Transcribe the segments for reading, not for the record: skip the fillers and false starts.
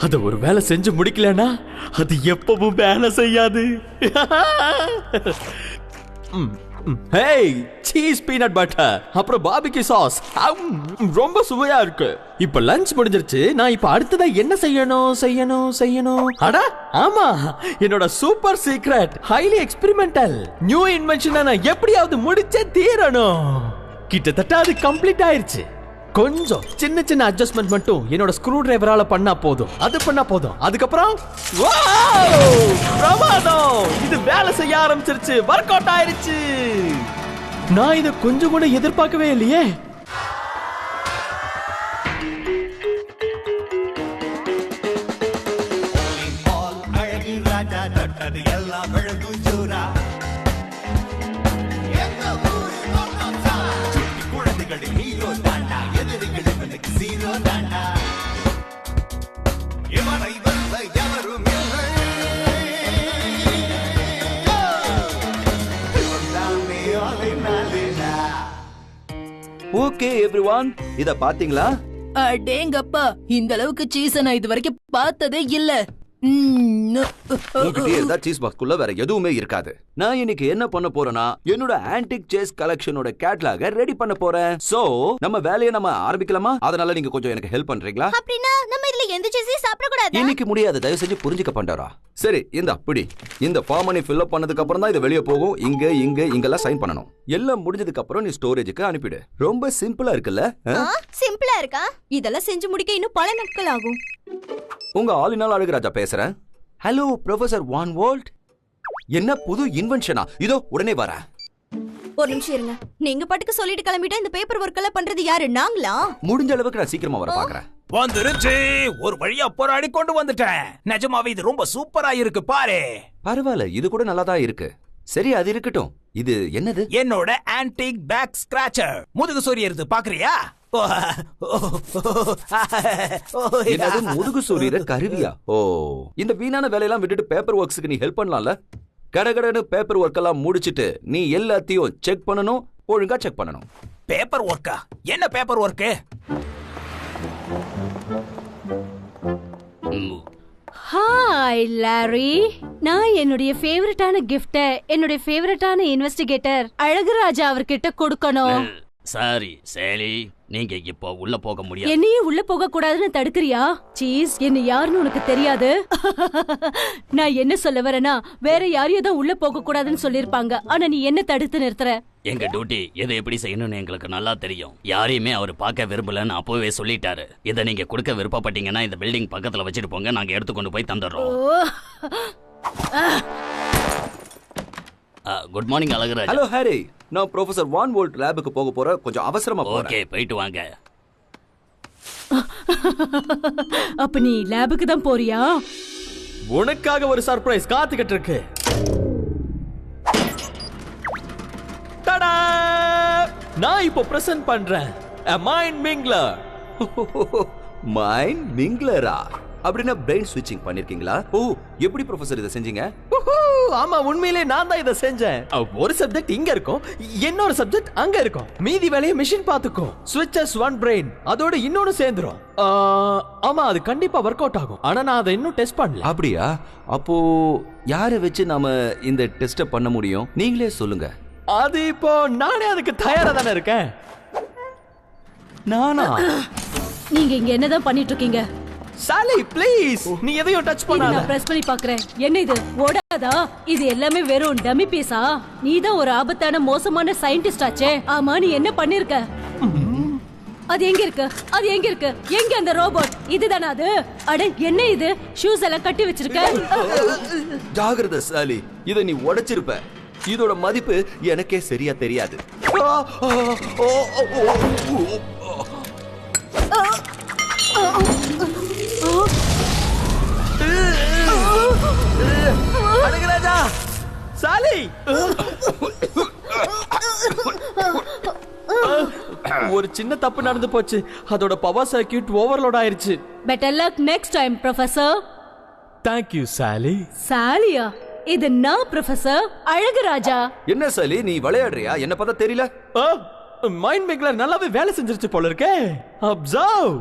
அத ஒரு வேலை செஞ்சு முடிக்கலனா அது எப்பவும் வேலை செய்யாது. ஹேய், சீஸ் பீனட் பட்டர் அப்புறம் பார்பிக்யூ சாஸ் ரொம்ப சுவையா இருக்கு. இப்ப லஞ்ச் முடிஞ்சிருச்சு. நான் இப்ப அடுத்ததா என்ன செய்யணும்? அட ஆமா, என்னோட super secret highly experimental new இன்வென்ஷனை நான் எப்படியாவது முடிச்சே தீரணும். கிட்டத்தட்ட அது கம்ப்ளீட் ஆயிருச்சு. கொஞ்சம் சின்ன சின்ன அட்ஜஸ்ட்மெண்ட் மட்டும் என்னோட ஸ்க்ரூ டிரைவரால பண்ணா போதும். அதுக்கப்புறம் பிரமாதம், இது வேலை செய்ய ஆரம்பிச்சிருச்சு. வொர்க் அவுட் ஆயிருச்சு. நான் இத கொஞ்சம் கூட எதிர்பார்க்கவே இல்லையே. ஓகே எவ்ரிவன், இத பாத்தீங்களா? அடேங்கப்பா, இந்த அளவுக்கு சீஸ் நான் இது வரைக்கும் பார்த்ததே இல்ல. சீஸ் பாக்ஸ்க்குள்ள வேற எதுவுமே இருக்காது. நான் இன்னைக்கு என்ன பண்ண போறேன்னா, என்னோட ஆன்டிக் சேஸ் கலெக்ஷனோட கேட்டலாக ரெடி பண்ண போறேன். சோ நம்ம வேலையை நம்ம ஆரம்பிக்கலாமா? அதனால நீங்க கொஞ்சம் எனக்கு ஹெல்ப் பண்றீங்களா? அப்படினா நம்ம இதுல எந்த சீஸையும் சாப்பிட கூடாது. இன்னைக்கு முடியாது, தயவு செஞ்சு புரிஞ்சுக்க பண்றா. சரி, இந்த அப்படி இந்த ஃபார்மை நீ ஃபில் அப் பண்ணதுக்கு அப்புறம் தான் இது வெளிய போகும். இங்கெல்லாம் சைன் பண்ணணும். எல்லாம் முடிஞ்சதுக்கு அப்புறம் நீ ஸ்டோரேஜுக்கு அனுப்பிடு. ரொம்ப சிம்பிளா இருக்குல்ல? சிம்பிளா இருக்கா? இதெல்லாம் செஞ்சு முடிக்க இன்னும் பல நாட்கள் ஆகும். உங்க ஆளினால் அழகுராஜா பேசுறேன். ஹலோ ப்ரொஃபசர் வான் வோல்ட். என்ன புது இன்வென்ஷனா? இதோ உடனே வரேன். ஒரு நிமிஷம் இருங்க. நீங்க பாட்டுக்கு சொல்லிட்டு கிளம்பிட்டா இந்த பேப்பர் ஒர்க் எல்லாம் பண்றது யாரு? நாங்களா? முடிஞ்ச அளவுக்கு நான் சீக்கிரமா வர பாக்குறேன். வந்துருச்சு, ஒரு வழியா போராடி கொண்டு வந்துட்டேன். நிஜமாவே இது ரொம்ப சூப்பரா இருக்கு பாரு. பரவாயில்ல, இது கூட நல்லா தான் இருக்கு. சரி, அது இருக்கட்டும். இது என்னது? என்னோட ஆன்டிக் பேக் ஸ்கிராச்சர். முதுகு சொரியறது பாக்குறியா? என்னது முதுகு சொரியற கருவியா? ஓ, இந்த வீணான வேலையெல்லாம் விட்டுட்டு பேப்பர் ஒர்க்ஸ்க்கு நீ ஹெல்ப் பண்ணலாம்ல? கடகடன்னு பேப்பர் ஒர்க் எல்லாம் முடிச்சிட்டு நீ எல்லாத்தையும் செக் பண்ணணும். ஒழுங்கா செக் பண்ணணும். பேப்பர் ஒர்க்கா? என்ன பேப்பர் ஒர்க்கு? ஹாய் லாரி, நான் என்னுடைய ஃபேவரட்டான கிஃப்ட என்னுடைய ஃபேவரட்டான இன்வெஸ்டிகேட்டர் அழகுராஜா அவர்கிட்ட கொடுக்கணும். சாரி சேலி, நீங்க இப்போ உள்ள போக முடியாது. என்னையே உள்ள போக கூடாதுன்னு தடுக்கறியா? சீஸ், என்ன யாருன்னு உனக்கு தெரியாது? நான் என்ன சொல்ல வரேன்னா, வேற யாரையும் தான் உள்ள போக கூடாதுன்னு சொல்லிருப்பாங்க. ஆனா நீ என்ன தடுத்து நிறுத்துற? எங்க டியூட்டி எதை எப்படி செய்யணும்னு எங்களுக்கு நல்லா தெரியும். யாரையுமே அவர் பார்க்க விரும்பலன்னு அப்பவே சொல்லிட்டாரு. இதை நீங்க கொடுக்க விருப்பப்பட்டீங்கன்னா இந்த பில்டிங் பக்கத்துல வச்சுட்டு போங்க, நாங்க எடுத்து கொண்டு போய் தந்துடுறோம். Good morning Alaguraj. Hello Harry, நான் ப்ரொஃபசர் வான் வோல்ட் லேபுக்கு போக போறேன். கொஞ்சம் அவசரமா போறேன். ஓகே, போயிட்டு வாங்க. அப்ப நீ லேபுக்கு தான் போறியா? உனக்காக ஒரு சர்ப்ரைஸ் காத்துக்கிட்டு இருக்கு. டடா! நான் இப்போ பிரசன்ட் பண்றேன் மைண்ட் மிங்லர். மைண்ட் மிங்லரா? அப்படின்னா பிரெயின் ஸ்விட்சிங் பண்ணிருக்கீங்களா? ஓ, எப்படி ப்ரொஃபசர் இதை செஞ்சீங்க? ஆமா, உண்மையிலே நான் தான் இதை செஞ்சேன். ஒரு சப்ஜெக்ட் இங்க இருக்கும், இன்னொரு சப்ஜெக்ட் அங்க இருக்கும். மீதி வேலையை மிஷின் பாத்துக்கும். ஸ்விட்சஸ் ஒன் பிரெயின், அதோட இன்னொன்னு சேர்ந்துரும். ஆமா, அது கண்டிப்பா ஒர்க் அவுட் ஆகும். ஆனா நான் அதை இன்னும் டெஸ்ட் பண்ணல. அப்படியா? அப்போ யாரை வச்சு நாம இந்த டெஸ்ட பண்ண முடியும்? நீங்களே சொல்லுங்க. அது இப்போ நானே அதுக்கு தயாரா தானே இருக்கேன். நானா? நீங்க இங்க என்னதான் பண்ணிட்டு இருக்கீங்க? சாலி ப்ளீஸ், நீ எதையும் டச் பண்ணாத. நான் பிரஸ் பண்ணி பார்க்கறேன். என்ன இது ஓடாதா? இது எல்லாமே வெறும் டம்மி பீஸா? நீ தான் ஒரு ஆபத்தான மோசமான சயின்டிஸ்ட் ஆச்சே. ஆமா, நீ என்ன பண்ணிருக்க? அது எங்க இருக்கு? எங்க அந்த ரோபோட்? இதுதானா அது? அட, என்ன இது? ஷூஸ் எல்லாம் கட்டி வச்சிருக்க. ஜாகிரதை சாலி, இதை நீ உடைச்சிருப்ப. இதோட மதிப்பு எனக்கே சரியா தெரியாது. அழகுராஜா, சாலி, ஒரு சின்ன தப்பு நடந்து போச்சு. அதோட பவர் சர்க்யூட் ஓவர்லோட் ஆயிருச்சு. Better luck next time professor. Thank you Sally. சாலியா? இது நான் ப்ரொஃபசர் அழகுராஜா. என்ன சாலி, நீ விளையாடுறியா? என்ன பார்த்தா தெரியல. மைண்ட் மிங்லர் நல்லாவே வேலை செஞ்சிருச்சு போல இருக்கே. அப்சர்வ்.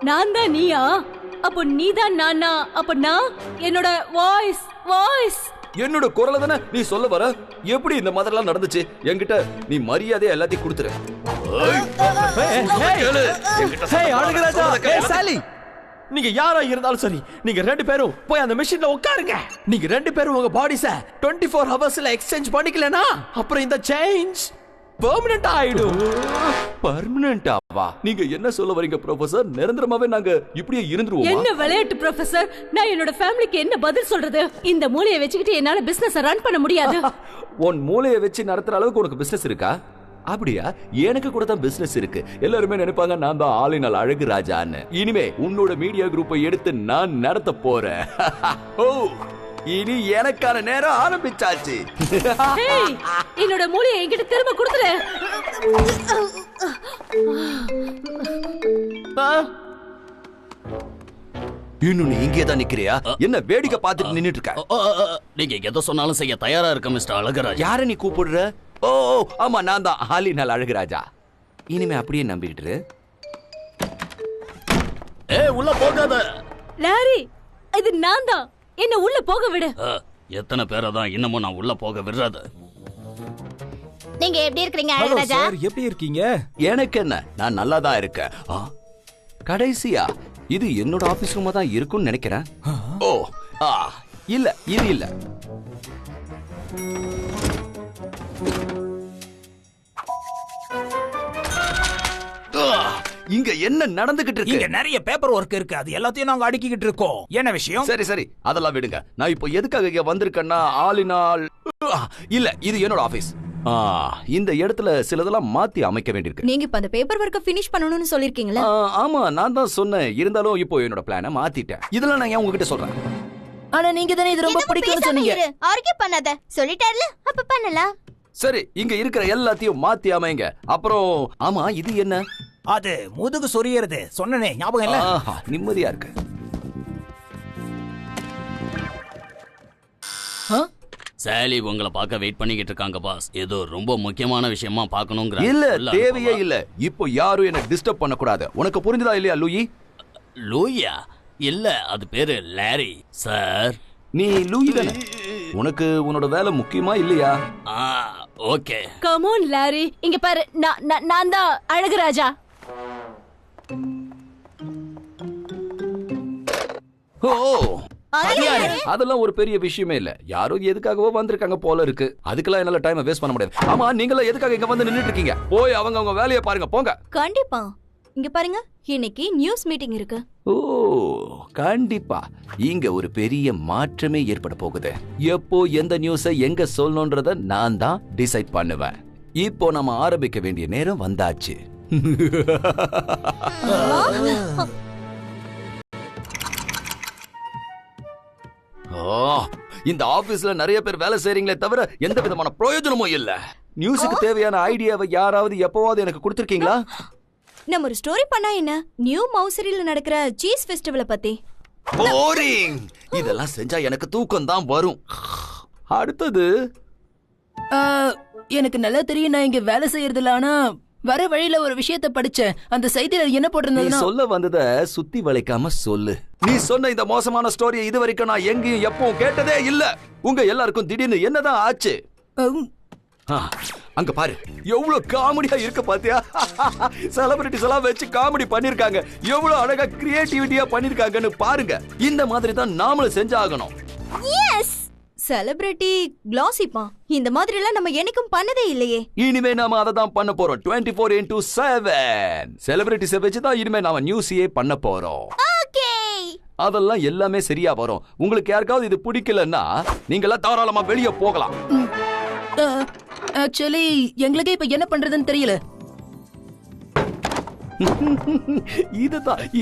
நான் தான் நீயா? அப்போ நீதான் நானா? அப்ப நான் என்னோட வாய்ஸ் என்னோட குரலை தானே நீ சொல்ல வர? எப்படி இந்த மாதிரிலாம் நடந்துச்சு? என்கிட்ட நீ மரியாதையா எல்லாத்தையும் கொடுத்துரு. அழகுராஜா, சாலி, நீங்க யாரா இருந்தாலும் சரி, நீங்க 2 பேரும் போய் அந்த மெஷின்ல உட்காருங்க. நீங்க 2 பேரும் உங்க பாடிஸ 24 ஹவர்ஸ்ல எக்ஸ்சேஞ்ச் பண்ணிக்கலனா அப்புறம் இந்த சேஞ்ச் பெர்மனன்ட் ஆயிடும். பர்மனன்ட்டாவா? நீங்க என்ன சொல்ல வரீங்க ப்ரொஃபசர்? நிரந்தரமாவே நாங்க இப்படியே இருந்துருவோமா? என்ன விளையாட்டு ப்ரொஃபசர்? நான் என்னோட ஃபேமிலிக்கு என்ன பதில் சொல்றது? இந்த மூளையை வச்சுக்கிட்டு என்னால பிசினஸ் ரன் பண்ண முடியாது. உன் மூளையை வச்சு நடத்துற அளவுக்கு உனக்கு பிசினஸ் இருக்கா? அப்படியா? எனக்கு கூட தான் பிசினஸ் இருக்கு. எல்லாருமே நினைப்பாங்க நான் தான் ஆளினால் அழகு ராஜான்னு. இனிமே உன்னோட மீடியா குரூப்பை எடுத்து நான் நடத்த போறேன். ஓ, இனி எனக்கான நேரம் ஆரம்பிச்சாச்சு. என்னோட மூளையை என்கிட்ட திரும்ப கொடுத்துரு. இன்னும் நீ இங்கே தான் நிக்கிறியா? என்ன வேடிக்கை பார்த்துட்டு நின்னுட்டு இருக்க? நீங்க எதை சொன்னாலும் செய்ய தயாரா இருக்க மிஸ்டர் அழகராஜ். யார நீ கூப்பிடுற? ஓ ஆமா, நான் தான் ஆளினால் அழகு ராஜா. இனிமே அப்படியே நம்பிக்கிட்டு. உள்ள போகாத லாரி, இது நான் தான். என்ன உள்ள போக விடு. எத்தனை பேரை தான் இன்னமும் நான் உள்ள போக விடுறது? நீங்க எப்படி இருக்கீங்க ஹலோ அழகராஜா? சார், எப்படி இருக்கீங்க? எனக்கு என்ன, நான் நல்லா தான் இருக்கேன். கடைசியா இது என்னோட ஆபீஸ் ரூமா தான் இருக்கும்னு நினைக்கிறேன். ஓ இல்ல, இது இல்ல. இங்க என்ன நடந்துகிட்டு இங்க இருக்கு? நிறைய பேப்பர் ஒர்க் இருக்கு. அது எல்லாத்தையும் நாங்க அடுக்கிக்கிட்டு இருக்கோம். என்ன விஷயம்? சரி சரி, அதெல்லாம் விடுங்க. நான் இப்போ எதுக்காக இங்க வந்திருக்கேன்னா, ஆளினால் இல்ல, இது என்னோட ஆபீஸ். இந்த இடத்துல சிலதெல்லாம் மாத்தி அமைக்க வேண்டியிருக்கு. நீங்க இப்ப அந்த பேப்பர் ஒர்க்க ஃபினிஷ் பண்ணணும்னு சொல்லிருக்கீங்களா? ஆமா, நான் தான் சொன்னேன். இருந்தாலும் இப்போ என்னோட பிளானை மாத்திட்டேன். இதெல்லாம் நான் ஏன் உங்ககிட்ட சொல்றேன்? ஆனா நீங்க தானே இது ரொம்ப பிடிக்கும்னு சொன்னீங்க. ஆர்கியூ பண்ணாத, சொல்லிட்டார்ல, அப்ப பண்ணலாம். சரி, இங்க இருக்கிற எல்லாத்தையும் மாத்தி அமைங்க. அப்புறம் ஆமா, இது என்ன? அது முதுகு சொரியறது. சொன்னனே, ஞாபகம் இல்ல? நிம்மதியா இருக்கு. சாலி உங்களை பார்க்க வெயிட் பண்ணிக்கிட்டு இருக்காங்க பாஸ். ஏதோ ரொம்ப முக்கியமான விஷயமா பார்க்கணுங்கிற. இல்ல, தேவையே இல்ல. இப்போ யாரும் என்ன டிஸ்டர்ப் பண்ண கூடாது. உனக்கு புரிஞ்சதா இல்லையா லூயி? லூயா? இல்ல, அது பேரு லாரி சார். நீ லூயி தானே? உனக்கு உன்னோட வேலை முக்கியமா இல்லையா? ஓகே. கம் ஆன் லாரி, இங்க பாரு. நான் தான் அழகுராஜா. ஓ, அதெல்லாம் ஒரு பெரிய விஷயமே இல்ல. யாரோ எதுக்காகவோ வந்திருக்காங்க போல இருக்கு. அதுக்கெல்லாம் என்னால டைம் வேஸ்ட் பண்ண முடியாது. ஆமா, நீங்களா எதுக்காக இங்க வந்து நின்னுட்டு இருக்கீங்க? போய் அவங்க வேலையை பாருங்க, போங்க. கண்டிப்பா. இங்க பாருங்க, இன்னைக்கு நியூஸ் மீட்டிங் இருக்கு. ஓ, கண்டிப்பா இங்க ஒரு பெரிய மாற்றமே ஏற்பட போகுது. எப்போ எந்த நியூஸை எங்க சொல்லணும்ன்றத நான் தான் டிசைட் பண்ணுவேன். இப்போ நம்ம ஆரம்பிக்க வேண்டிய நேரம் வந்தாச்சு. இந்த ஆபீஸ்ல நிறைய பேர் வேலை செய்றீங்களே தவிர எந்த விதமான பிரயோஜனமும் இல்ல. நியூஸுக்கு தேவையான ஐடியாவை யாராவது எப்பவாவது எனக்கு கொடுத்திருக்கீங்களா? நம்ம ஒரு ஸ்டோரி பண்ணா என்ன? நியூ மவுசரியில நடக்கிற சீஸ் ஃபெஸ்டிவலை பத்தி. போரிங். இதெல்லாம் செஞ்சா எனக்கு தூக்கம் தான் வரும். அடுத்தது எனக்கு நல்லா தெரியும் நான் இங்க வேலை செய்யறது இல்ல. ஆனா வர வழியில ஒரு விஷயத்தை படிச்சேன். அந்த செய்தியில என்ன நீ போட்டிருந்ததுன்னா, சொல்ல வந்தத சுத்தி வளைக்காம சொல்லு. நீ சொன்ன இந்த மோசமான ஸ்டோரியை இது வரைக்கும் நான் எங்கேயும் எப்பவும் கேட்டதே இல்ல. உங்க எல்லாருக்கும் திடீர்னு என்னதான் ஆச்சு? அங்க பாரு, எவ்வளவு காமெடியா இருக்க பாத்தியா? செலிபிரிட்டிஸ் எல்லாம் வச்சு காமெடி பண்ணிருக்காங்க. எவ்வளவு அழகா கிரியேட்டிவிட்டியா பண்ணிருக்காங்கன்னு பாருங்க. இந்த மாதிரி தான் நாமளும் செஞ்சாகணும். எஸ், செலிபிரிட்டி கிளாசிப்பா. இந்த மாதிரி எல்லாம் நம்ம என்னைக்கும் பண்ணதே இல்லையே. இனிமே நாம அதை தான் பண்ண போறோம். 24/7 செலிபிரிட்டிஸை வச்சு தான் இனிமே நாம நியூஸையே பண்ண போறோம். ஓகே, அதெல்லாம் எல்லாமே சரியா வரும். உங்களுக்கு யாருக்காவது இது பிடிக்கலன்னா நீங்களாம் தாராளமா வெளியே போகலாம். ஆக்சுவலி எங்களுக்கே இப்ப என்ன பண்றதுன்னு தெரியல.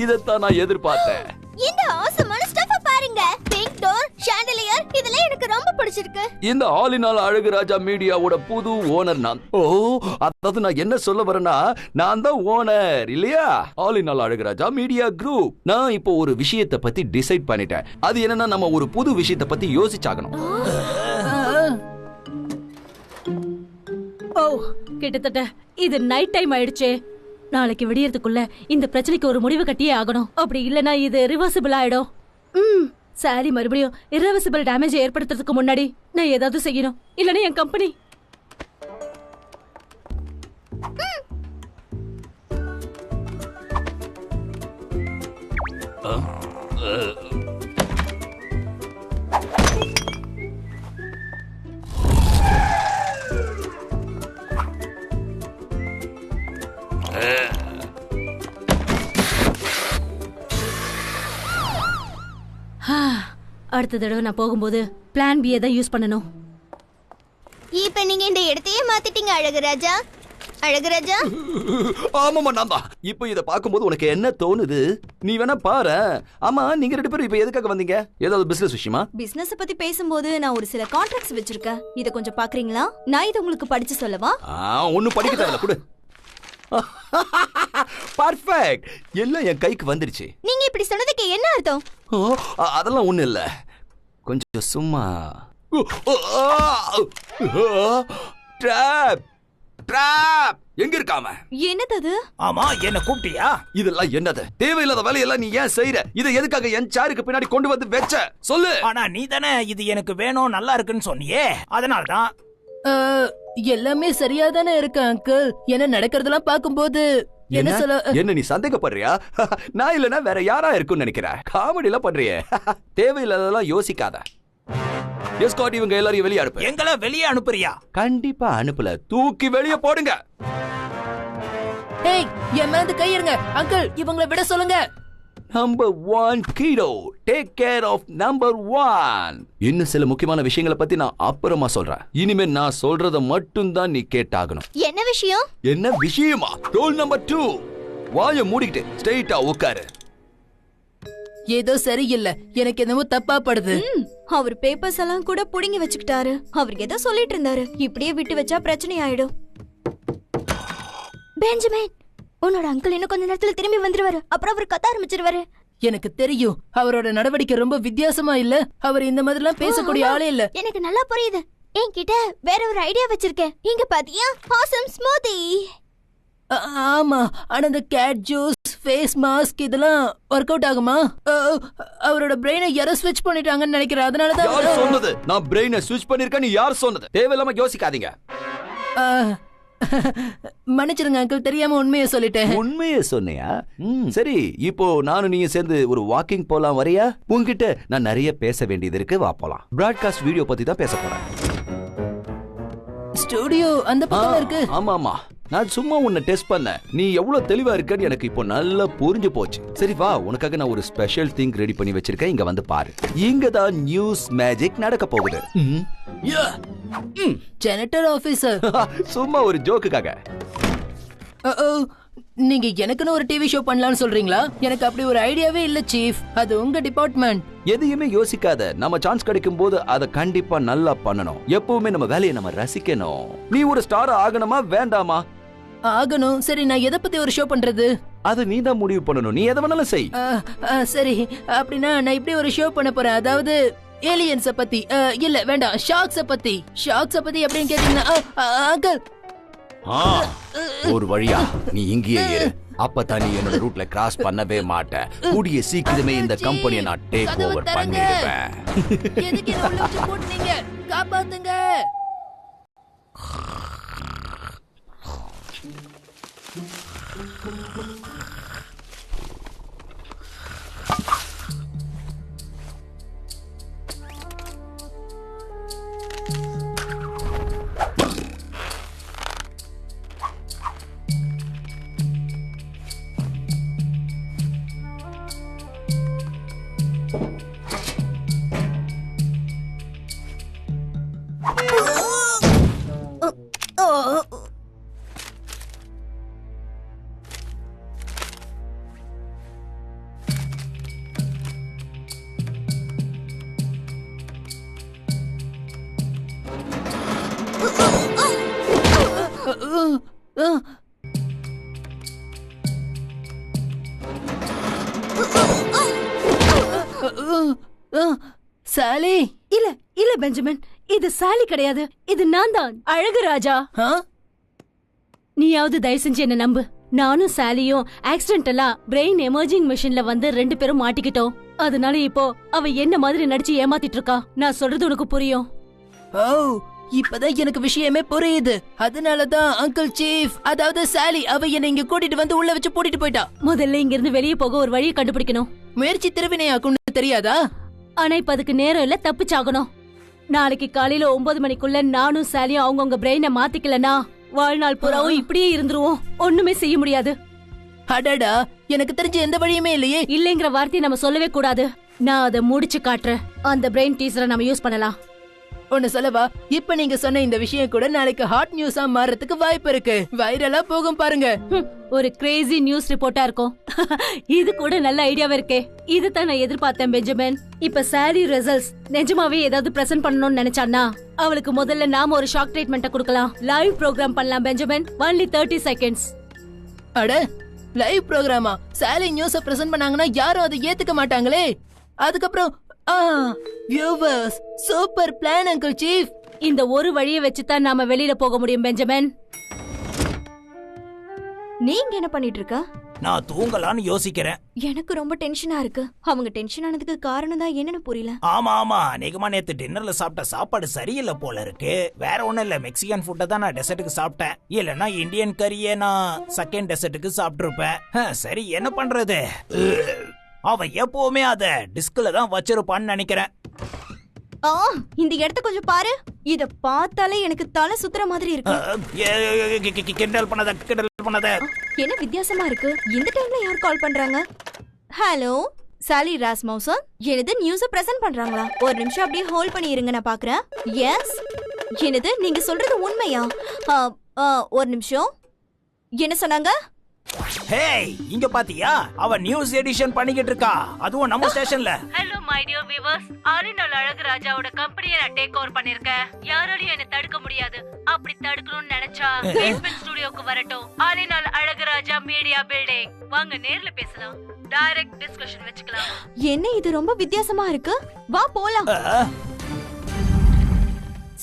இதத்தான் நான் எதிர்பார்த்தேன். இந்த ஆசமான ஸ்டஃப் பாருங்க. பிங்க் டோர், ஷாண்டலியர், இதெல்லாம் எனக்கு ரொம்ப பிடிச்சிருக்கு. இந்த ஆளினால் அழகு ராஜா மீடியாவோட புது ஓனர் நான். ஓ, அதாவது நான் என்ன சொல்ல வரேன்னா, நான் தான் ஓனர் இல்லையா? ஆளினால் அழகு ராஜா மீடியா குரூப். நான் இப்போ ஒரு விஷயத்தை பத்தி டிசைட் பண்ணிட்டேன். அது என்னன்னா, நம்ம ஒரு புது விஷயத்தை பத்தி யோசிச்சாகணும். ஓ, கிட்டத்தட்ட இது நைட் டைம் ஆயிடுச்சே. நாளைக்கு விடியறதுக்குள்ள இந்த பிரச்சனைக்கு ஒரு முடிவு கட்டியே ஆகணும். அப்படி இல்லனா இது ரிவர்சிபிள் ஆயிடும். சாரி, மறுபடியும் இரிவர்சிபிள் டேமேஜ் ஏற்படுத்துறதுக்கு முன்னாடி நான் ஏதாவது செய்யணும். இல்லனா என் கம்பெனி. அடுத்த தடவை நான் போகும்போது பிளான் பியை தான் யூஸ் பண்ணணும். இப்ப நீங்க இந்த இடத்தையே மாத்திட்டீங்க அழகுராஜா. அழகுராஜா, ஆமாமா நான் தான். இப்போ இத பாக்கும்போது உனக்கு என்ன தோணுது? நீ வேணா பாரு. ஆமா, நீங்க 2 பேரும் இப்ப எதுக்காக வந்தீங்க? ஏதாவது பிசினஸ் விஷயமா? பிசினஸ் பத்தி பேசும்போது நான் ஒரு சில கான்ட்ராக்ட்ஸ் வச்சிருக்கேன். இத கொஞ்சம் பாக்குறீங்களா? நான் இத உங்களுக்கு படிச்சு சொல்லவா? ஒன்னும் படிக்க தேவையில்ல, கொடு. பர்ஃபெக்ட், எல்லாம் என் கைக்கு வந்துருச்சு. நீங்க இப்படி சொன்னதுக்கு என்ன அர்த்தம்? அதெல்லாம் ஒண்ணு இல்ல, கொஞ்சம் சும்மா. ட்ராப் ட்ராப் எங்க இருக்காம? என்னது அது? ஆமா, என்ன கூப்பிட்டியா? இதெல்லாம் என்னது? தேவையில்லாத வேலையெல்லாம் நீ ஏன் செய்யற? இதை எதுக்காக என் சாருக்கு பின்னாடி கொண்டு வந்து வெச்ச? சொல்லு. ஆனா நீ தானே இது எனக்கு வேணும், நல்லா இருக்குன்னு சொன்னியே, அதனாலதான். எல்லாமே சரியா தானே இருக்கு அங்கிள். என்ன நடக்கிறதெல்லாம் பாக்கும்போது என்ன சொல்ல? என்ன நீ சந்தேகப்படுறியா? நான் இல்லனா வேற யாரா இருக்குன்னு நினைக்கிற? காமெடி எல்லாம் பண்றியே. தேவையில்லாதெல்லாம் யோசிக்காத. எஸ்கார்ட் இவங்க எல்லாரையும் வெளியே அனுப்பு. எங்களை வெளியே அனுப்புறியா? கண்டிப்பா அனுப்பல, தூக்கி வெளியே போடுங்க. ஏய், என் மேல கை இருங்க அங்கிள், இவங்களை விட சொல்லுங்க. நம்பர் 1 கீடோ, டேக் கேர் ஆஃப் நம்பர் 1. இன்னும் சில முக்கியமான விஷயங்களை பத்தி நான் அப்புறமா சொல்றேன். இனிமே நான் சொல்றத மட்டும் தான் நீ கேட்டாகணும். என்ன விஷயம்? என்ன விஷயமா? ரோல் நம்பர் 2, வாயை மூடிக்கிட்டு ஸ்ட்ரைட்டா உட்காரு. ஏதோ சரியில்லை, எனக்கு என்னவோ தப்பா படுது. அவர் பேப்பர்ஸ் எல்லாம் கூட புடுங்கி வச்சுக்கிட்டாரு. அவருக்கு ஏதோ சொல்லிட்டு இருந்தாரு. இப்படியே விட்டு வச்சா பிரச்சனை ஆயிடும். பெஞ்சமின், உன்னோட அங்கிள் இன்னும் கொஞ்ச நேரத்துல திரும்பி வந்துருவாரு. அப்புறம் அவர் கத்த ஆரம்பிச்சிருவாரு. எனக்கு தெரியும், அவரோட நடவடிக்கை ரொம்ப வித்தியாசமா இல்ல. அவர் இந்த மாதிரி எல்லாம் பேசக்கூடிய ஆளே இல்ல. எனக்கு நல்லா புரியுது. என்கிட்ட வேற ஒரு ஐடியா வச்சிருக்கேன். இங்க பாத்தியா, ஆசம் ஸ்மூதி. ஆமா, ஆனா இந்த கேட் ஜூஸ், ஃபேஸ் மாஸ்க் இதெல்லாம் வொர்க் அவுட் ஆகுமா? அவரோட பிரெயினை யாரோ ஸ்விட்ச் பண்ணிட்டாங்கன்னு நினைக்கிறேன். அதனாலதான். யார் சொன்னது நான் பிரெயினை ஸ்விட்ச் பண்ணிருக்கேன்னு? யார் சொன்னது? தேவையில்லாம யோசிக்காதீங்க. மன்னிச்சிருங்க அங்கிள், தெரியாம உண்மையை சொல்லிட்டேன். உண்மையை சொன்னியா? சரி, இப்போ நானும் நீங்க சேர்ந்து ஒரு வாக்கிங் போலாம், வரியா? உன்கிட்ட நான் நிறைய பேச வேண்டியது இருக்கு, வா போலாம். பிராட்காஸ்ட் வீடியோ பத்தி தான் பேச போறேன். ஸ்டுடியோ அந்த பக்கம் இருக்கு. ஆமா ஆமா, நான் சும்மா உன்னை டெஸ்ட் பண்ணேன். நீ எவ்வளவு தெளிவா இருக்கன்னு எனக்கு இப்போ நல்லா புரிஞ்சு போச்சு. சரி வா, உனக்காக நான் ஒரு ஸ்பெஷல் திங் ரெடி பண்ணி வச்சிருக்கேன். இங்க வந்து பாரு. இங்க தான் நியூஸ் மேஜிக் நடக்க போகுது. General officer. சும்மா ஒரு ஜோக்குக்காக. நீங்க எனக்குன்னு ஒரு டிவி ஷோ பண்ணலாம்னு சொல்றீங்களா? எனக்கு அப்படி ஒரு ஐடியாவே இல்ல சீஃப். அது உங்க டிபார்ட்மெண்ட். எதையுமே யோசிக்காத. நம்ம சான்ஸ் கிடைக்கும் போது அதை கண்டிப்பா நல்லா பண்ணணும். எப்பவுமே நம்ம வேலையை நம்ம ரசிக்கணும். நீ ஒரு ஸ்டார் ஆகணுமா வேண்டாமா? ஆகணும். சரி, நான் எதை பத்தி ஒரு ஷோ பண்றது? அது நீ தான் முடிவு பண்ணணும். நீ எதை வேணாலும் செய். சரி, அப்படின்னா நான் இப்படி ஒரு ஷோ பண்ண போறேன். அதாவது ஏலியன்ஸ பத்தி. இல்ல வேண்டாம், ஷார்க்ஸ பத்தி. ஷார்க்ஸ பத்தி எப்படின்னு கேட்டீங்கன்னா அங்கிள், ஒரு வழியா நீ இங்கேயே இரு. அப்பதான் நீ என்னோட ரூட்ல கிராஸ் பண்ணவே மாட்ட. கூடிய சீக்கிரமே இந்த கம்பெனியை நான் டேக் ஓவர் பண்ணிடுவேன். எதுக்கு என்ன உள்ள வச்சு போட்டுனீங்க? காப்பாத்துங்க. சாலி. இல்ல இல்ல பெஞ்சமின், இது சாலி கிடையாது. இது நான் தான், அழகு ராஜா. நீயாவது தயவு செஞ்சு என்ன நம்பு. நானும் சாலியும் ஆக்சிடென்டலா பிரெயின் எமர்ஜிங் மிஷின்ல வந்து 2 பேரும் மாட்டிக்கிட்டோம். அதனால இப்போ அவ என்ன மாதிரி நடிச்சு ஏமாத்திட்டு இருக்கா. நான் சொல்றது உனக்கு புரியும்? ஓ, இப்பதான் எனக்கு விஷயமே புரியுது. அதனாலதான் அங்கிள் சீஃப், அதாவது சாலி, அவ என்னை இங்க கூட்டிட்டு வந்து உள்ள வச்சு பூட்டிட்டு போயிட்டா. முதல்ல இங்க இருந்து வெளியே போக ஒரு வழியை கண்டுபிடிக்கணும். முயற்சி திருவினையாக்கும்னு தெரியாதா? ஆனா இப்ப அதுக்கு நேரம் இல்ல, தப்பிச்சாகணும். நாளைக்கு காலையில 9 மணிக்குள்ள நானும் சாலியும் அவங்கவுங்க பிரெயினை மாத்திக்கலனா வாழ்நாள் பூராவும் இப்படியே இருந்துருவோம். ஒண்ணுமே செய்ய முடியாது. அடடா, எனக்கு தெரிஞ்ச எந்த வழியுமே இல்லையே. இல்லைங்கிற வார்த்தையை நம்ம சொல்லவே கூடாது. நான் அதை முடிச்சு காட்டுறேன். அந்த பிரெயின் டீசரை நம்ம யூஸ் பண்ணலாம். ஒன்னு சொல்லவா, இப்ப நீங்க சொன்ன இந்த விஷயம் கூட நாளைக்கு ஹாட் நியூஸா மாறதுக்கு வாய்ப்பு இருக்கு. வைரலா போகும் பாருங்க. ஒரு கிரேசி நியூஸ் ரிப்போர்ட்டா இருக்கும். இது கூட நல்ல ஐடியாவே இருக்கே. இதுதான் நான் எதிர்பார்த்தேன் பெஞ்சமின். இப்ப சாலி ரிசல்ட்ஸ் நிஜமாவே ஏதாவது பிரசன்ட் பண்ணணும்னு நினைச்சானா அவளுக்கு முதல்ல நாம ஒரு ஷாக் ட்ரீட்மெண்ட் கொடுக்கலாம். லைவ் ப்ரோக்ராம் பண்ணலாம் பெஞ்சமின். only 30 seconds. அட, லைவ் ப்ரோக்ராமா? சாலி நியூஸ பிரசன்ட் பண்ணாங்கன்னா யாரும் அதை ஏத்துக்க மாட்டாங்களே. அதுக்கப்புறம் viewers, super plan uncle chief. இந்த ஒரு வழியை வச்சுதான் நாம வெளியில போக முடியும் பெஞ்சமின். நீங்க என்ன பண்ணிட்டு இருக்க? நான் தூங்கலான்னு யோசிக்கிறேன். எனக்கு ரொம்ப டென்ஷனா இருக்கு. அவங்க டென்ஷன் ஆனதுக்கு காரணம் தான் என்னன்னு புரியல. ஆமா, அநேகமா நேத்து டின்னர்ல சாப்பிட்ட சாப்பாடு சரியில்லை போல இருக்கு. வேற ஒண்ணும் இல்ல, மெக்சிகன் ஃபுட்டை தான் நான் டெசர்ட்டுக்கு சாப்பிட்டேன். இல்லன்னா இந்தியன் கறியே நான் செகண்ட் டெசர்ட்டுக்கு சாப்பிட்டுருப்பேன். சரி, என்ன பண்றது? அவன் எப்பவுமே அத டிஸ்க்ல தான் வச்சிருப்பான்னு நினைக்கிறேன். இந்த இடத்த கொஞ்சம் பாரு. இத பார்த்தாலே எனக்கு தலை சுத்துற மாதிரி இருக்கு. கிண்டல் பண்ணாத. என்ன வித்தியாசமா இருக்கு? இந்த டைம்ல யார் கால் பண்றாங்க? ஹலோ, சாலி ராஸ்மௌசன். எனது நியூஸ பிரசன்ட் பண்றாங்களா? ஒரு நிமிஷம் அப்படியே ஹோல்ட் பண்ணி இருங்க, நான் பாக்குறேன். எஸ், என்னது நீங்க சொல்றது உண்மையா? ஒரு நிமிஷம், என்ன சொன்னாங்க? ஹேய், இங்க பாத்தியா? அவ நியூஸ் எடிஷன் பண்ணிக்கிட்டு இருக்கா, அதுவும் நம்ம ஸ்டேஷன்ல. ஹலோ மை டியர் வியூவர்ஸ், ஆரினால் அழகுராஜாவோட கம்பெனியை நான் டேக் ஓவர் பண்ணிருக்கேன். யாராலையும் என்ன தடுக்க முடியாது. அப்படி தடுக்கணும்னு நினைச்சா பேஸ்மென்ட் ஸ்டுடியோக்கு வரட்டும். ஆரினால் அழகுராஜா மீடியா பில்டிங் வாங்க, நேர்ல பேசலாம். டைரக்ட் டிஸ்கஷன் வச்சுக்கலாம். என்ன இது ரொம்ப வித்தியாசமா இருக்கு? வா போலாம்.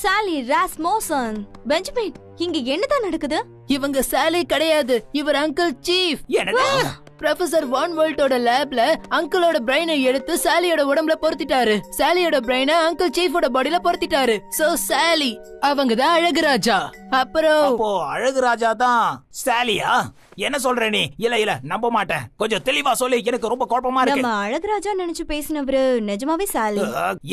சாலி ராஸ்மௌசன், பெஞ்சமின், இங்க என்னதான் நடக்குது? இவங்க சாலி கிடையாது, இவர் அங்கிள் சீஃப். ப்ரொஃபசர் வான் வோல்ட்டோட லேப்ல அங்கிளோட பிரெயினை எடுத்து சாலியோட உடம்புல பொருத்திட்டாரு. சாலியோட பிரெயினை அங்கிள் சீஃபோட பாடியில பொருத்திட்டாரு. சோ சாலி அவங்கதான் அழகுராஜா. அப்புறம் அப்போ அழகுராஜா தான் சாலியா? என்ன சொல்ற நீ? இல்ல நம்ப மாட்டேன். கொஞ்சம் தெளிவா சொல்லு, எனக்கு ரொம்ப குழப்பமா இருக்கு. நம்ம அழகுராஜா நினைச்சு பேசினவரு நிஜமாவே சாலி?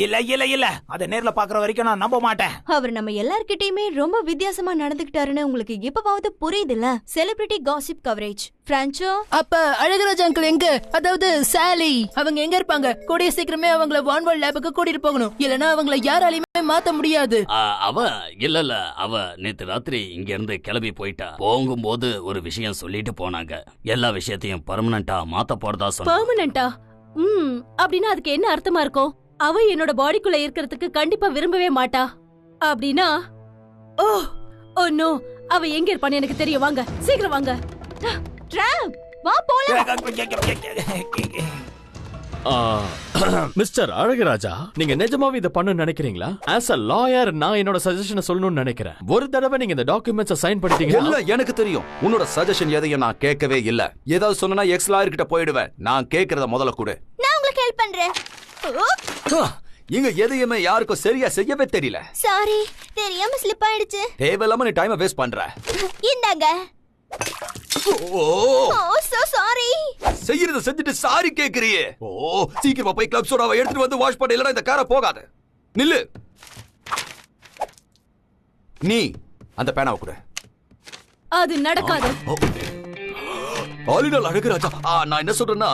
இல்ல அத நேர்ல பாக்குற வரைக்கும் நான் நம்ப மாட்டேன். அவர் நம்ம எல்லார்கிட்டயுமே ரொம்ப வித்தியாசமா நடந்துக்கிட்டாருன்னு உங்களுக்கு இப்பவாவது புரியுதுல்ல? செலிபிரிட்டி காசிப் கவரேஜ் பிரான்ச்சோ. அப்ப அழகுராஜா அங்கிள் எங்க? அதாவது சாலி அவங்க எங்க இருப்பாங்க? கூடிய சீக்கிரமே அவங்கள வான் வேர்ல்ட் லேபுக்கு கூட்டிட்டு போகணும். இல்லனா அவங்கள யாராலையுமே மாத்த முடியாது. இல்ல அவ நேத்து ராத்திரி இங்க இருந்து கிளம்பி போயிட்டா. போகும்போது ஒரு விஷயம் சொல்லிட்டு போனாங்க. எல்லா விஷயத்தையும் பெர்மனண்டா மாத்த போறதா சொன்னா. பெர்மனண்டா? அப்படின்னா அதுக்கு என்ன அர்த்தமா இருக்கும்? அவ என்னோட பாடிக்குள்ள இருக்கிறதுக்கு கண்டிப்பா விரும்பவே மாட்டா. அப்படின்னா ஓ நோ, அவ எங்க இருப்பான்னு எனக்கு தெரியும். வாங்க, சீக்கிரம் வாங்க. ட்ராப், வா போலாம். மிஸ்டர் அழகுராஜா, நீங்க நிஜமாவே இத பண்ண நினைக்கிறீங்களா? ஆஸ் அ லாயர் நான் என்னோட சஜஷனை சொல்லணும்னு நினைக்கிறேன். ஒரு தடவை நீங்க இந்த டாக்குமெண்ட்ஸை சைன் பண்ணிட்டீங்க. இல்ல, எனக்கு தெரியும். உன்னோட சஜஷன் எதையும் நான் கேட்கவே இல்ல. ஏதாவது சொன்னா எக்ஸ் லாயர் கிட்ட போயிடுவேன். நான் கேக்குறத முதல்ல கொடு. நான் உங்களுக்கு ஹெல்ப் பண்றேன். இங்க எதையுமே யாருக்கும் சரியா செய்யவே தெரியல. சாரி, தெரியாம ஸ்லிப் ஆயிடுச்சு. தேவையில்லாம நீ டைமை வேஸ்ட் பண்ற. இந்தாங்க. ஓ சோ சாரி. செய்யறத செஞ்சுட்டு சாரி கேக்குறியே. சீக்கிரமா போய் கிளப் சோடாவை எடுத்துட்டு வந்து வாஷ் பண்ண, இல்லனா இந்த காரை போகாது. நில்லு. நீ அந்த பேனாவை கொடு. அது நடக்காது. ஆலினால் அழகுராஜா, நான் என்ன சொல்றேன்னா,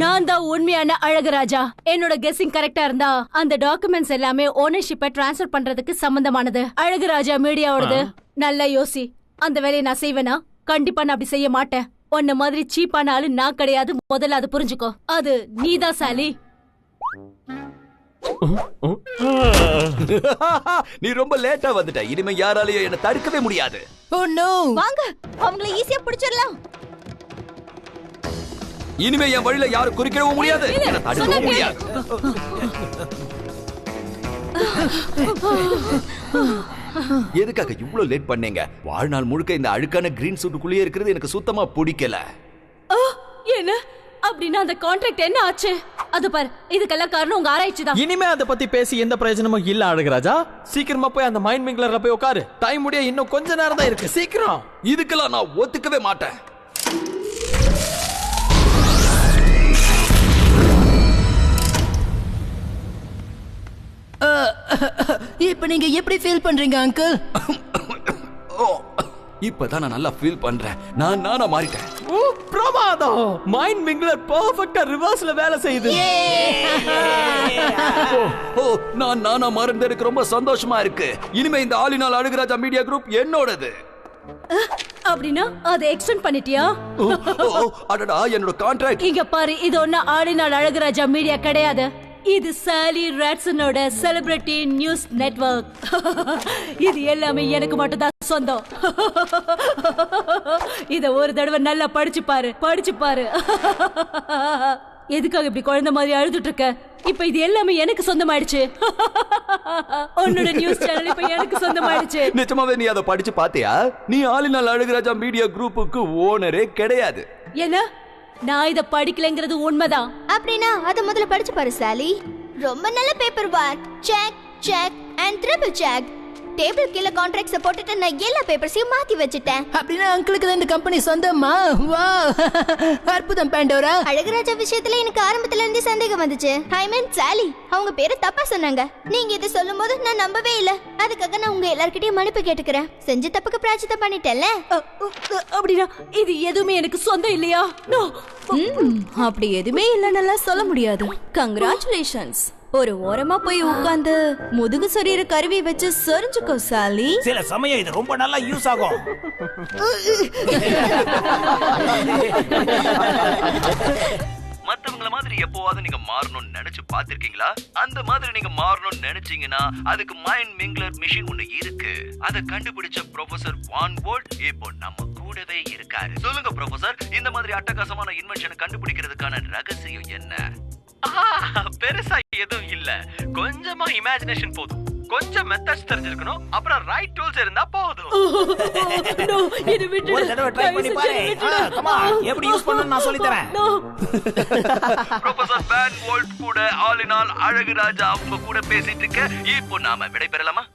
நான் தான் உண்மையான அழகுராஜா. என்னோட கெஸ்ஸிங் கரெக்டா இருந்தா அந்த டாக்குமெண்ட்ஸ் எல்லாமே ஓனர்ஷிப்பை ட்ரான்ஸ்ஃபர் பண்றதுக்கு சம்பந்தமானது. அழகுராஜா மீடியாவோடது. நல்லா யோசி. அந்த வேலையை நான் செய்வேனா? கண்டிப்பா நான் அப்படி செய்ய மாட்டேன். உன்ன மாதிரி சீப்பான ஆளு நான் கிடையாது. முதல்ல அது புரிஞ்சுக்கோ. அது நீதான் சாலி. நீ ரொம்ப லேட்டா வந்துட்ட. இனிமே யாராலையும் என்ன தடுக்கவே முடியாது. ஓ நோ, வாங்க, அவங்கள ஈஸியா பிடிச்சிடலாம். இனிமே என் வழியில யாரும் குறுக்கிடவும் முடியாது, என்ன தடுக்கவும் முடியாது. எதுக்காக இவ்ளோ லேட் பண்ணீங்க? வாழ்நாள் முழுக்க இந்த அழுக்கான கிரீன் சூட்டுக்குள்ளேயே இருக்கிறது எனக்கு சுத்தமா பிடிக்கல. என்ன அப்படின்னா அந்த கான்ட்ராக்ட் என்ன ஆச்சு? அது பாரு, இதுக்கெல்லாம் காரணம் உங்க ஆராய்ச்சி தான். இனிமே அதை பத்தி பேசி எந்த பிரயோஜனமும் இல்ல அழகுராஜா. சீக்கிரமா போய் அந்த மைண்ட் மிங்லர்ல போய் உட்காரு. டைம் முடிய இன்னும் கொஞ்ச நேரம் தான் இருக்கு. சீக்கிரம். இதுக்கெல்லாம் நான் ஒத்துக்கவே மாட்டேன். இப்ப நீங்க எப்படி ஃபீல் பண்றீங்க அங்கிள்? இப்பதான் நான் நல்லா ஃபீல் பண்றேன். நானா மாறிட்டேன். ஓ பிரமாதம். மைண்ட் மிங்லர் பெர்ஃபெக்ட்டா ரிவர்ஸ்ல வேலை செய்யுது. நானா மாறினது எனக்கு ரொம்ப சந்தோஷமா இருக்கு. இனிமே இந்த ஆலினால் அழகுராஜா மீடியா குரூப் என்னோடது. அப்படின்னா அதை எக்ஸ்டெண்ட் பண்ணிட்டியா? அடடா, என்னோட கான்ட்ராக்ட். இங்க பாரு, இது ஒண்ணு ஆடினால் அழகுராஜா மீடியா கிடையாது. இது சாலி ராட்சனோட செலிபிரிட்டி நியூஸ் நெட்வொர்க். இது எல்லாமே எனக்கு மட்டும் தான் சொந்தம். இத ஒரு தடவை நல்லா படிச்சு பாரு. எதுக்காக இப்படி குழந்தை மாதிரி அழுதுட்டு இருக்க? இப்ப இது எல்லாமே எனக்கு சொந்தமாயிடுச்சு. உன்னோட நியூஸ் சேனல் இப்ப எனக்கு சொந்தமாயிடுச்சு. நிஜமாவே நீ அதை படிச்சு பாத்தியா? நீ ஆலினால் அழகுராஜா மீடியா குரூப்புக்கு ஓனரே கிடையாது. என்ன? நான் இத படிக்கலங்கிறது உண்மைதான். அப்படின்னா அத முதல்ல படிச்சு பாரு சாலி. ரொம்ப நல்ல paper work. Check and triple check. Table கீழ கான்ட்ராக்ட்ஸ் போட்டுட்டு நான் எல்லா பேப்பர்ஸையும் மாத்தி வச்சிட்டேன். அப்படின்னா அங்கிளுக்கு தான் இந்த கம்பெனி சொந்தமா? வா, அற்புதம் பாண்டோரா. அழகுராஜா விஷயத்துல எனக்கு ஆரம்பத்துல இருந்தே சந்தேகம் வந்துச்சு. ஐ மீன் சாலி, அவங்க பேரை தப்பா சொன்னாங்க. நீங்க இத சொல்லும்போது நான் நம்பவே இல்ல. அதுக்காக நான் உங்க எல்லார்கிட்டயும் மன்னிப்பு கேட்டுக்கிறேன். செஞ்ச தப்புக்கு பிராயச்சித்தம் பண்ணிட்டேன்ல. அப்படின்னா இது எதுவுமே எனக்கு சொந்தம் இல்லையா? நோ. அப்படி எதுவுமே இல்லைன்னு சொல்ல முடியாது. கங்க்ராச்சுலேஷன்ஸ். ஒரு ஓரமா போய் உட்கார்ந்து முதுகு சொறியிற கருவி வச்சு சொரிஞ்சுக்கோ சாலி. சில சமயம் இது ரொம்ப நல்லா யூஸ் ஆகும். மத்தவங்கள மாதிரி எப்போவாவது நீங்க மாறணும்னு நினைச்சு பாத்திருக்கீங்களா? அந்த மாதிரி நீங்க மாறணும்னு நினைச்சீங்கன்னா அதுக்கு மைண்ட் மிங்லர் மிஷின் ஒண்ணு இருக்கு. அதை கண்டுபிடிச்ச ப்ரொஃபசர் வான் வோல்ட் இப்போ நம்ம கூடவே இருக்காரு. சொல்லுங்க ப்ரொஃபசர், இந்த மாதிரி அட்டகாசமான இன்வென்ஷனை கண்டுபிடிக்கிறதுக்கான ரகசியம் என்ன? பெருசா எதுவும் இல்ல. கொஞ்சமா இமேஜினேஷன் போதும். கொஞ்சம் மெத்தட்ஸ் தெரிஞ்சிருக்கணும். அப்புறம் ரைட் டூல்ஸ் இருந்தா போதும். ஒரு தடவை ட்ரை பண்ணி பாரு. கம் ஆன், எப்படி யூஸ் பண்ணனும் நான் சொல்லி தரேன். ப்ரொஃபசர் வான் வோல்ட் கூட ஆலினால் அழகுராஜா அவங்க கூட பேசிட்டு இருக்க. இப்போ நாம விடைபெறலாமா?